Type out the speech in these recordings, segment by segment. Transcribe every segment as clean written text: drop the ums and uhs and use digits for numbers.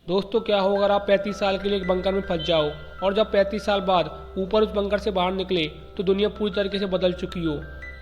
दोस्तों क्या हो अगर आप 35 साल के लिए एक बंकर में फंस जाओ और जब 35 साल बाद ऊपर उस बंकर से बाहर निकले तो दुनिया पूरी तरीके से बदल चुकी हो।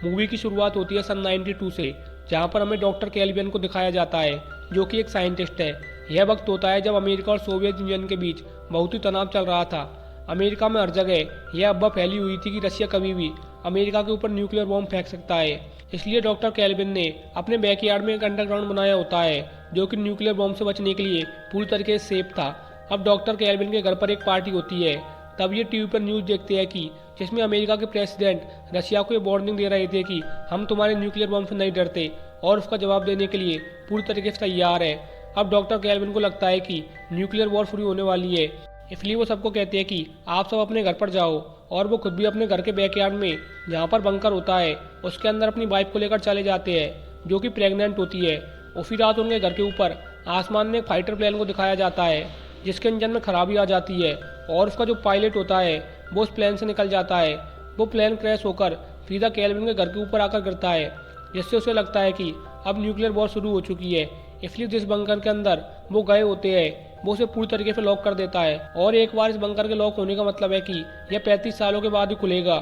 मूवी की शुरुआत होती है सन 92 से, जहां पर हमें डॉक्टर कैल्विन को दिखाया जाता है जो कि एक साइंटिस्ट है। यह वक्त होता है जब अमेरिका और सोवियत यूनियन के बीच बहुत ही तनाव चल रहा था। अमेरिका में हर जगह यह अफवाह फैली हुई थी कि रशिया कभी भी अमेरिका के ऊपर न्यूक्लियर बॉम्ब फेंक सकता है। इसलिए डॉक्टर कैल्विन ने अपने बैकयार्ड में एक अंडरग्राउंड बनाया होता है जो कि न्यूक्लियर बॉम्ब से बचने के लिए पूरी तरीके से सेफ था। अब डॉक्टर कैल्विन के घर पर एक पार्टी होती है। तब ये टीवी पर न्यूज़ देखते हैं कि जिसमें अमेरिका के प्रेसिडेंट रशिया को ये वार्निंग दे रहे थे कि हम तुम्हारे न्यूक्लियर बॉम्ब से नहीं डरते और उसका जवाब देने के लिए पूरी तरीके से तैयार है। अब डॉक्टर कैल्विन को लगता है कि न्यूक्लियर वॉर शुरू होने वाली है, इसलिए वो सबको कहते हैं कि आप सब अपने घर पर जाओ। और वो खुद भी अपने घर के बैकयार्ड में जहाँ पर बंकर होता है उसके अंदर अपनी वाइफ को लेकर चले जाते हैं जो कि प्रेग्नेंट होती है। उसी रात उनके घर के ऊपर आसमान में एक फाइटर प्लेन को दिखाया जाता है जिसके इंजन में खराबी आ जाती है और उसका जो पायलट होता है वो उस प्लेन से निकल जाता है। वो प्लेन क्रैश होकर सीधा कैल्विन के घर के ऊपर आकर गिरता है, जिससे उसे लगता है कि अब न्यूक्लियर वॉर शुरू हो चुकी है। इसलिए जिस बंकर के अंदर वो गए होते हैं वो उसे पूरी तरीके से लॉक कर देता है। और एक बार इस बंकर के लॉक होने का मतलब है कि यह 35 सालों के बाद ही खुलेगा।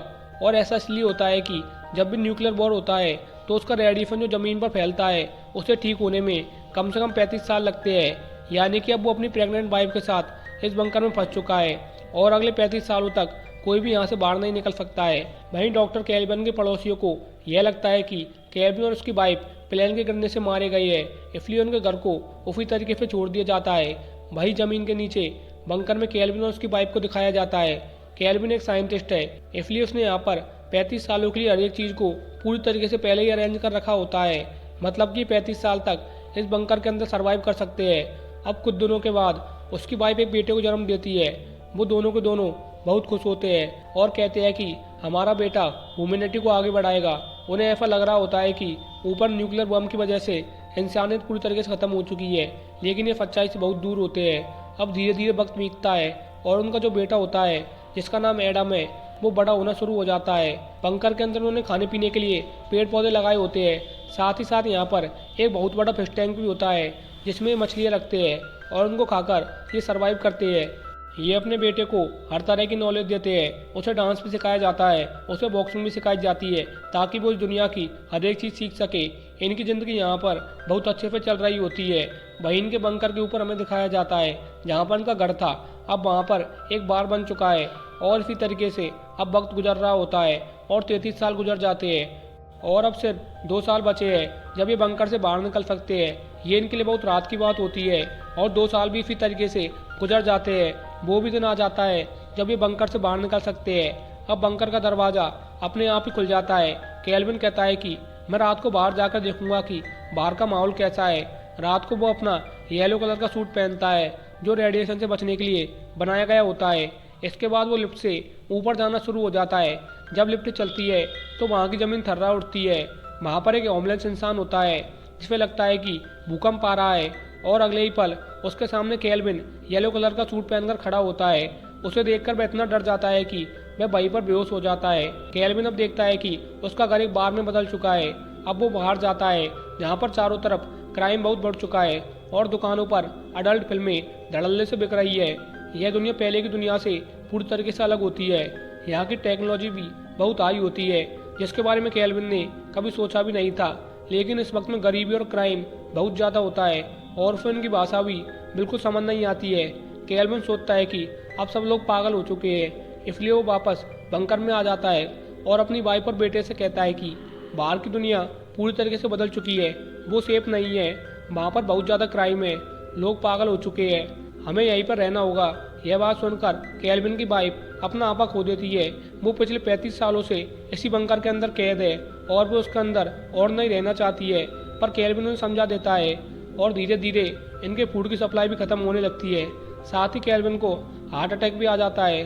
और ऐसा इसलिए होता है कि जब भी न्यूक्लियर वॉर होता है तो उसका रेडिएशन जो ज़मीन पर फैलता है उसे ठीक होने में कम से कम 35 साल लगते हैं। यानी कि अब वो अपनी प्रेग्नेंट वाइफ के साथ इस बंकर में फंस चुका है और अगले 35 सालों तक कोई भी यहाँ से बाहर नहीं निकल सकता है। वहीं डॉक्टर कैल्विन के पड़ोसियों को यह लगता है कि कैल्विन और उसकी वाइफ प्लेन के गिरने से मारे गए हैं, इसलिए उनके घर को उसी तरीके से छोड़ दिया जाता है। वही जमीन के नीचे बंकर में कैल्विन और उसकी वाइफ को दिखाया जाता है। कैल्विन एक साइंटिस्ट है, इसलिए उसने यहाँ पर 35 सालों के लिए हर एक चीज़ को पूरी तरीके से पहले ही अरेंज कर रखा होता है। मतलब कि 35 साल तक इस बंकर के अंदर सर्वाइव कर सकते हैं। अब कुछ दिनों के बाद उसकी वाइफ एक बेटे को जन्म देती है। वो दोनों के दोनों बहुत खुश होते हैं और कहते हैं कि हमारा बेटा ह्यूमैनिटी को आगे बढ़ाएगा। उन्हें ऐसा लग रहा होता है कि ऊपर न्यूक्लियर बम की वजह से इंसानियत पूरी तरीके से ख़त्म हो चुकी है, लेकिन ये सच्चाई से बहुत दूर होते हैं। अब धीरे धीरे वक्त बीतता है और उनका जो बेटा होता है जिसका नाम एडम है वो बड़ा होना शुरू हो जाता है। बंकर के अंदर उन्होंने खाने पीने के लिए पेड़ पौधे लगाए होते हैं। साथ ही साथ यहाँ पर एक बहुत बड़ा फिश टैंक भी होता है जिसमें मछलियाँ रखते हैं और उनको खाकर ये सर्वाइव करते हैं। ये अपने बेटे को हर तरह की नॉलेज देते हैं। उसे डांस भी सिखाया जाता है, उसे बॉक्सिंग भी सिखाई जाती है ताकि वो इस दुनिया की हर एक चीज़ सीख सके। इनकी ज़िंदगी यहाँ पर बहुत अच्छे से चल रही होती है। वहीं इनके बंकर के ऊपर हमें दिखाया जाता है जहाँ पर इनका घर था, अब वहाँ पर एक बार बन चुका है। और इसी तरीके से अब वक्त गुजर रहा होता है और 33 साल गुजर जाते हैं और अब सिर्फ 2 साल बचे हैं जब ये बंकर से बाहर निकल सकते हैं। ये इनके लिए बहुत रात की बात होती है और 2 साल भी इसी तरीके से गुजर जाते हैं। वो भी दिन आ जाता है जब ये बंकर से बाहर निकल सकते हैं। अब बंकर का दरवाज़ा अपने आप ही खुल जाता है। कैल्विन कहता है कि मैं रात को बाहर जाकर देखूंगा कि बाहर का माहौल कैसा है। रात को वो अपना येलो कलर का सूट पहनता है जो रेडिएशन से बचने के लिए बनाया गया होता है। इसके बाद वो लिफ्ट से ऊपर जाना शुरू हो जाता है। जब लिफ्ट चलती है तो वहाँ की ज़मीन थर्रा उठती है। वहाँ पर एक होमलेस इंसान होता है जिसमें लगता है कि भूकंप आ रहा है और अगले ही पल उसके सामने कैल्विन येलो कलर का सूट पहनकर खड़ा होता है। उसे देखकर वह इतना डर जाता है कि वह वहीं पर बेहोश हो जाता है। कैल्विन अब देखता है कि उसका घर एक बार में बदल चुका है। अब वो बाहर जाता है जहाँ पर चारों तरफ क्राइम बहुत बढ़ चुका है और दुकानों पर अडल्ट फिल्में धड़ल्ले से बिक रही है। यह दुनिया पहले की दुनिया से पूरी तरीके से अलग होती है। यहाँ की टेक्नोलॉजी भी बहुत हाई होती है जिसके बारे में कैल्विन ने कभी सोचा भी नहीं था। लेकिन इस वक्त में गरीबी और क्राइम बहुत ज़्यादा होता है और फिर उनकी भाषा भी बिल्कुल समझ नहीं आती है। कैल्विन सोचता है कि अब सब लोग पागल हो चुके हैं, इसलिए वो वापस बंकर में आ जाता है और अपनी वाइफ और बेटे से कहता है कि बाहर की दुनिया पूरी तरीके से बदल चुकी है, वो सेफ नहीं है, वहाँ पर बहुत ज़्यादा क्राइम है, लोग पागल हो चुके हैं, हमें यहीं पर रहना होगा। यह बात सुनकर कैल्विन की वाइफ अपना आपा खो देती है। वो पिछले 35 सालों से इसी बंकर के अंदर कैद है और वो उसके अंदर और नहीं रहना चाहती है, पर कैल्विन उन्हें समझा देता है और धीरे धीरे इनके फूड की सप्लाई भी खत्म होने लगती है। साथ ही कैल्विन को हार्ट अटैक भी आ जाता है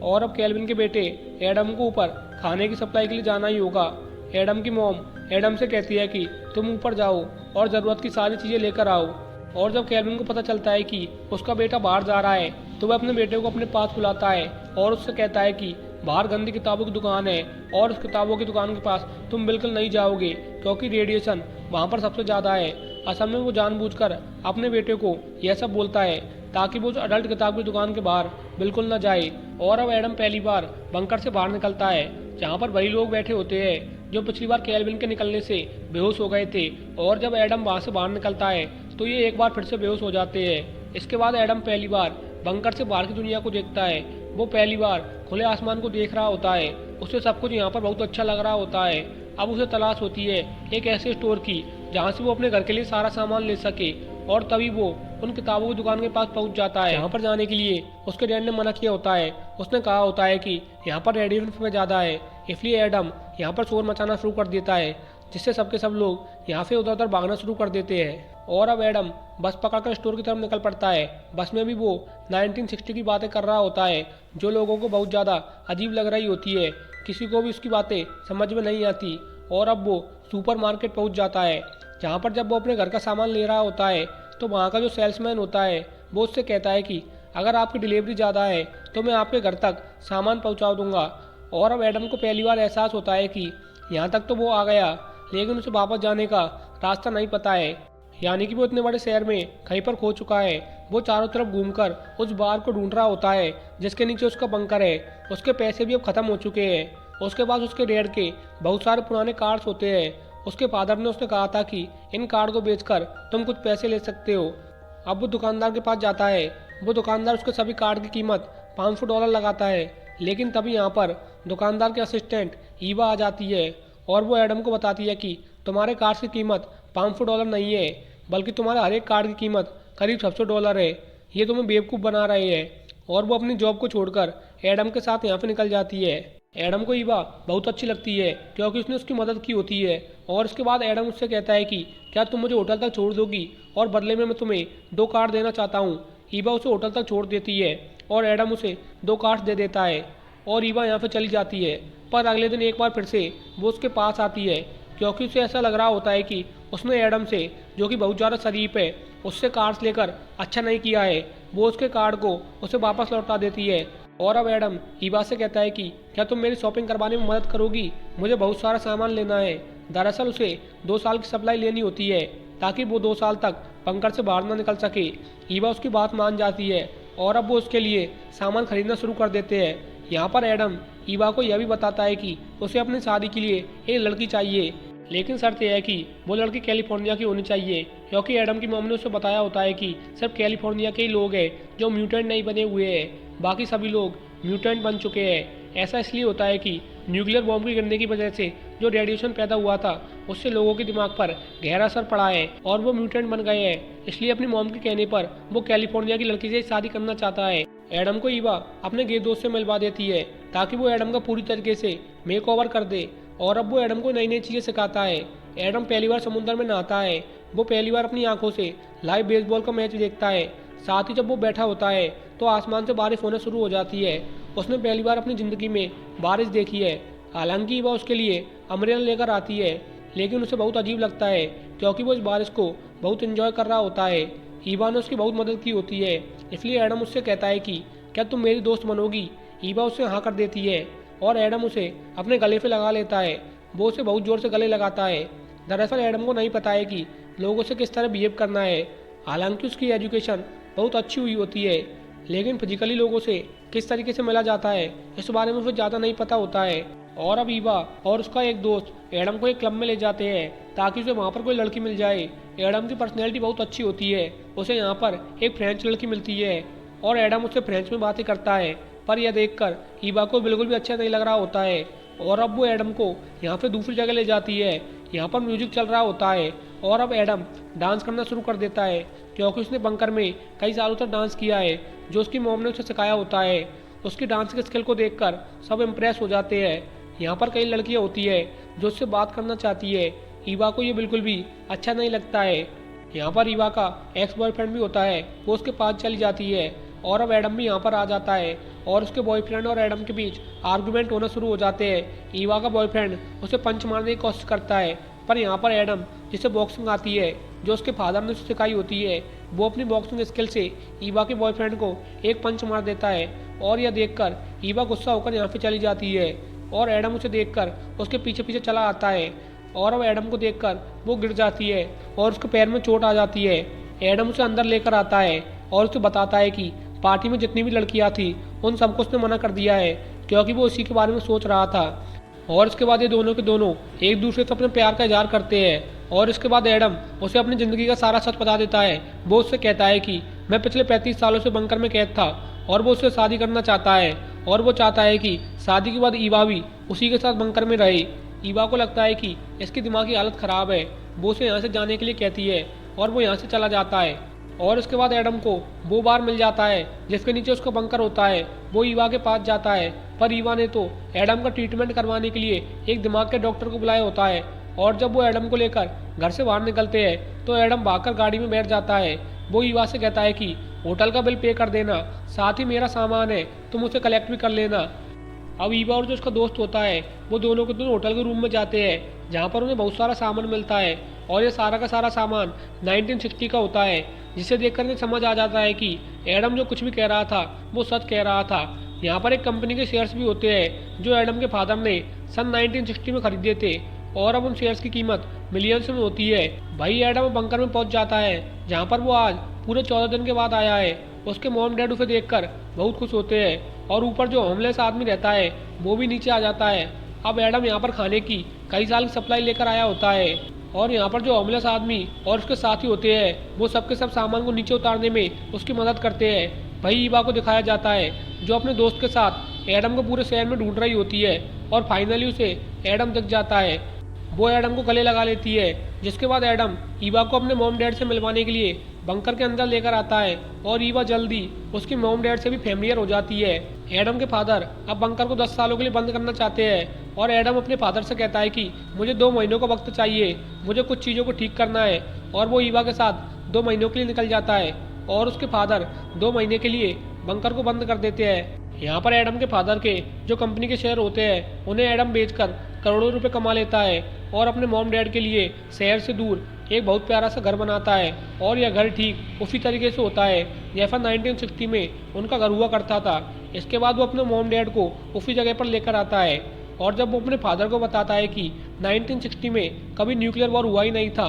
और अब कैल्विन के बेटे एडम को ऊपर खाने की सप्लाई के लिए जाना ही होगा। एडम की मॉम एडम से कहती है कि तुम ऊपर जाओ और ज़रूरत की सारी चीज़ें लेकर आओ। और जब कैल्विन को पता चलता है कि उसका बेटा बाहर जा रहा है तो वह अपने बेटे को अपने पास बुलाता है और उससे कहता है कि बाहर गंदी किताबों की दुकान है और उस किताबों की दुकान के पास तुम बिल्कुल नहीं जाओगे क्योंकि रेडिएशन वहाँ पर सबसे ज़्यादा है। असल में वो जानबूझकर अपने बेटे को यह सब बोलता है ताकि वो उस अडल्ट किताब की दुकान के बाहर बिल्कुल न जाए। और अब एडम पहली बार बंकर से बाहर निकलता है, जहाँ पर वही लोग बैठे होते हैं जो पिछली बार केल्विन के निकलने से बेहोश हो गए थे। और जब एडम वहाँ से बाहर निकलता है तो ये एक बार फिर से बेहोश हो जाते हैं। इसके बाद एडम पहली बार बंकर से बाहर की दुनिया को देखता है। वो पहली बार खुले आसमान को देख रहा होता है। उसे सब कुछ यहाँ पर बहुत अच्छा लग रहा होता है। अब उसे तलाश होती है एक ऐसे स्टोर की जहाँ से वो अपने घर के लिए सारा सामान ले सके। और तभी वो उन किताबों की दुकान के पास पहुंच जाता है। यहाँ पर जाने के लिए उसके डैड ने मना किया होता है। उसने कहा होता है कि यहाँ पर रेडिएशन ज़्यादा है, इसलिए एडम यहाँ पर शोर मचाना शुरू कर देता है, जिससे सबके सब लोग यहाँ से उधर उधर भागना शुरू कर देते हैं। और अब एडम बस पकड़कर स्टोर की तरफ निकल पड़ता है। बस में भी वो 1960 की बातें कर रहा होता है, जो लोगों को बहुत ज़्यादा अजीब लग रही होती है। किसी को भी उसकी बातें समझ में नहीं आती। और अब वो सुपरमार्केट पहुंच जाता है, जहाँ पर जब वो अपने घर का सामान ले रहा होता है तो वहाँ का जो सेल्समैन होता है वो उससे कहता है कि अगर आपकी डिलीवरी ज़्यादा है तो मैं आपके घर तक सामान पहुँचा दूँगा। और अब एडम को पहली बार एहसास होता है कि यहाँ तक तो वो आ गया, लेकिन उसे वापस जाने का रास्ता नहीं पता है। यानी कि वो इतने बड़े शहर में कहीं पर खो चुका है। वो चारों तरफ घूमकर उस बार को ढूंढ रहा होता है जिसके नीचे उसका बंकर है। उसके पैसे भी अब ख़त्म हो चुके हैं। उसके पास उसके डैड के बहुत सारे पुराने कार्ड्स होते हैं। उसके फादर ने उसने कहा था कि इन कार्ड को बेचकर तुम कुछ पैसे ले सकते हो। अब वो दुकानदार के पास जाता है। वो दुकानदार उसके सभी कार्ड की कीमत $500 लगाता है। लेकिन तभी यहाँ पर दुकानदार के असिस्टेंट ईवा आ जाती है और वो एडम को बताती है कि तुम्हारे कार्ड की कीमत $500 नहीं है, बल्कि तुम्हारे हर एक कार्ड की कीमत करीब $700 है। ये तुम्हें बेवकूफ़ बना रहे हैं। और वो अपनी जॉब को छोड़कर एडम के साथ यहाँ से निकल जाती है। एडम को ईवा बहुत अच्छी लगती है क्योंकि उसने उसकी मदद की होती है। और उसके बाद एडम उससे कहता है कि क्या तुम मुझे होटल तक छोड़ दोगी, और बदले में मैं तुम्हें 2 कार्ड देना चाहता हूँ। ईवा उसे होटल तक छोड़ देती है और एडम उसे 2 कार्ड दे देता है और ईवा यहाँ से चली जाती है। पर अगले दिन एक बार फिर से वो उसके पास आती है, क्योंकि उसे ऐसा लग रहा होता है कि उसने एडम से, जो कि बहुत ज़्यादा शरीफ है, उससे कार्ड्स लेकर अच्छा नहीं किया है। वो उसके कार्ड को उसे वापस लौटा देती है। और अब एडम ईवा से कहता है कि क्या तुम मेरी शॉपिंग करवाने में मदद करोगी, मुझे बहुत सारा सामान लेना है। दरअसल उसे 2 साल की सप्लाई लेनी होती है ताकि वो 2 साल तक बंकर से बाहर ना निकल सके। ईवा उसकी बात मान जाती है और अब वो उसके लिए सामान खरीदना शुरू कर देते हैं। यहाँ पर एडम ईवा को यह भी बताता है कि उसे अपनी शादी के लिए एक लड़की चाहिए, लेकिन शर्त यह है कि वो लड़की कैलिफोर्निया की होनी चाहिए, क्योंकि एडम की मॉम ने उसे बताया होता है कि सिर्फ कैलिफोर्निया के ही लोग हैं जो म्यूटेंट नहीं बने हुए हैं, बाकी सभी लोग म्यूटेंट बन चुके हैं। ऐसा इसलिए होता है कि न्यूक्लियर बॉम्ब के गिरने की वजह से जो रेडिएशन पैदा हुआ था उससे लोगों के दिमाग पर गहरा असर पड़ा है और वो म्यूटेंट बन गए हैं। इसलिए अपनी मॉम के कहने पर वो कैलिफोर्निया की लड़की से शादी करना चाहता है। एडम को ईवा अपने गे दोस्त से मिलवा देती है ताकि वो एडम का पूरी तरीके से मेक ओवर कर दे। और अब वो एडम को नई नई चीज़ें सिखाता है। एडम पहली बार समुद्र में नहाता है। वो पहली बार अपनी आंखों से लाइव बेसबॉल का मैच देखता है। साथ ही जब वो बैठा होता है तो आसमान से बारिश होना शुरू हो जाती है। उसने पहली बार अपनी ज़िंदगी में बारिश देखी है। हालांकि वह उसके लिए अम्ब्रेला लेकर आती है, लेकिन उसे बहुत अजीब लगता है क्योंकि वो इस बारिश को बहुत एंजॉय कर रहा होता है। ईवा ने उसकी बहुत मदद की होती है, इसलिए एडम उससे कहता है कि क्या तुम मेरी दोस्त बनोगी। ईवा उससे हाँ कर देती है और एडम उसे अपने गले पे लगा लेता है। वो उसे बहुत ज़ोर से गले लगाता है। दरअसल एडम को नहीं पता है कि लोगों से किस तरह बिहेव करना है। हालांकि उसकी एजुकेशन बहुत अच्छी हुई होती है, लेकिन फिजिकली लोगों से किस तरीके से मिला जाता है इस बारे में उसे ज़्यादा नहीं पता होता है। और अब ईवा और उसका एक दोस्त एडम को एक क्लब में ले जाते हैं ताकि उसे वहाँ पर कोई लड़की मिल जाए। एडम की पर्सनैलिटी बहुत अच्छी होती है। उसे यहाँ पर एक फ्रेंच लड़की मिलती है और एडम उससे फ्रेंच में बातें करता है, पर यह देखकर ईवा को बिल्कुल भी अच्छा नहीं लग रहा होता है। और अब वो एडम को यहाँ पे दूसरी जगह ले जाती है। यहाँ पर म्यूजिक चल रहा होता है और अब एडम डांस करना शुरू कर देता है, क्योंकि उसने बंकर में कई सालों तक डांस किया है जो उसकी मॉम ने उसे सिखाया होता है। उसकी डांस के स्किल को देखकर सब इम्प्रेस हो जाते हैं। यहाँ पर कई लड़कियाँ होती है जो उससे बात करना चाहती है। ईवा को ये बिल्कुल भी अच्छा नहीं लगता है। यहाँ पर ईवा का एक्स बॉयफ्रेंड भी होता है, वो उसके पास चली जाती है और अब एडम भी यहाँ पर आ जाता है और उसके बॉयफ्रेंड और एडम के बीच आर्गुमेंट होना शुरू हो जाते हैं। ईवा का बॉयफ्रेंड उसे पंच मारने की कोशिश करता है, पर यहाँ पर एडम, जिसे बॉक्सिंग आती है, जो उसके फादर ने उसे सिखाई होती है, वो अपनी बॉक्सिंग स्किल से ईवा के बॉयफ्रेंड को एक पंच मार देता है। और यह देखकर ईवा गुस्सा होकर यहाँ से चली जाती है और एडम उसे देखकर उसके पीछे पीछे चला आता है। और अब एडम को देखकर वो गिर जाती है और उसके पैर में चोट आ जाती है। एडम उसे अंदर लेकर आता है, और उसे बताता है कि पार्टी में जितनी भी लड़कियां थी उन सबको उसने मना कर दिया है, क्योंकि वो उसी के बारे में सोच रहा था। और इसके बाद ये दोनों के दोनों एक दूसरे से अपने प्यार का इजहार करते हैं। और इसके बाद एडम उसे अपनी ज़िंदगी का सारा सच बता देता है। वो उससे कहता है कि मैं पिछले 35 सालों से बंकर में कैद था और वो उससे शादी करना चाहता है, और वो चाहता है कि शादी के बाद ईवा भी उसी के साथ बंकर में रहे। ईवा को लगता है कि इसकी दिमागी हालत ख़राब है। वो उसे यहाँ से जाने के लिए कहती है और वो यहाँ से चला जाता है। और इसके बाद एडम को वो बार मिल जाता है जिसके नीचे उसका बंकर होता है। वो ईवा के पास जाता है, पर ईवा ने तो एडम का ट्रीटमेंट करवाने के लिए एक दिमाग के डॉक्टर को बुलाया होता है। और जब वो एडम को लेकर घर से बाहर निकलते हैं तो एडम भागकर गाड़ी में बैठ जाता है। वो ईवा से कहता है कि होटल का बिल पे कर देना, साथ ही मेरा सामान है तुम उसे कलेक्ट भी कर लेना। अब ईवा और जो उसका दोस्त होता है वो दोनों के दोनों होटल के रूम में जाते हैं, जहाँ पर उन्हें बहुत सारा सामान मिलता है। और ये सारा का सारा सामान 1960 का होता है, जिसे देखकर इन्हें समझ आ जाता है कि एडम जो कुछ भी कह रहा था वो सच कह रहा था। यहाँ पर एक कंपनी के शेयर्स भी होते हैं जो एडम के फादर ने सन 1960 में खरीदे थे, और अब उन शेयर्स की कीमत मिलियंस में होती है। भाई एडम बंकर में पहुंच जाता है, जहाँ पर वो आज पूरे 14 दिन के बाद आया है। उसके मॉम डैड उसे देखकर बहुत खुश होते हैं, और ऊपर जो होमलेस आदमी रहता है वो भी नीचे आ जाता है। अब एडम यहाँ पर खाने की कई साल की सप्लाई लेकर आया होता है, और यहाँ पर जो होमलेस आदमी और उसके साथी होते हैं वो सबके सब सामान को नीचे उतारने में उसकी मदद करते हैं। भाई ईवा को दिखाया जाता है जो अपने दोस्त के साथ एडम को पूरे शहर में ढूंढ रही होती है, और फाइनली उसे एडम दिख जाता है। वो एडम को गले लगा लेती है, जिसके बाद एडम ईवा को अपने मॉम डैड से मिलवाने के लिए बंकर के अंदर लेकर आता है, और ईवा जल्दी उसकी मॉम डैड से भी फेमिलियर हो जाती है। एडम के फादर अब बंकर को 10 सालों के लिए बंद करना चाहते हैं, और एडम अपने फादर से कहता है कि मुझे 2 महीनों का वक्त चाहिए, मुझे कुछ चीज़ों को ठीक करना है। और वो ईवा के साथ 2 महीनों के लिए निकल जाता है, और उसके फादर 2 महीने के लिए बंकर को बंद कर देते हैं। यहाँ पर एडम के फादर के जो कंपनी के शेयर होते हैं उन्हें एडम बेचकर करोड़ों रुपए कमा लेता है, और अपने मॉम डैड के लिए शहर से दूर एक बहुत प्यारा सा घर बनाता है। और यह घर ठीक उसी तरीके से होता है जैसा 1960 में उनका घर हुआ करता था। इसके बाद वो अपने मॉम डैड को उसी जगह पर लेकर आता है, और जब वो अपने फादर को बताता है कि 1960 में कभी न्यूक्लियर वॉर हुआ ही नहीं था,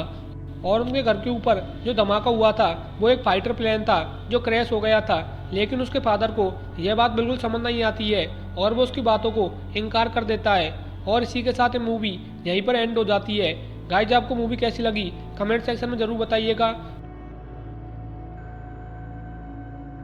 और उनके घर के ऊपर जो धमाका हुआ था वो एक फाइटर प्लेन था जो क्रैश हो गया था। लेकिन उसके फादर को यह बात बिल्कुल समझ नहीं आती है, और वो उसकी बातों को इनकार कर देता है। और इसी के साथ ये मूवी यहीं पर एंड हो जाती है। गाइज आपको मूवी कैसी लगी कमेंट सेक्शन में ज़रूर बताइएगा।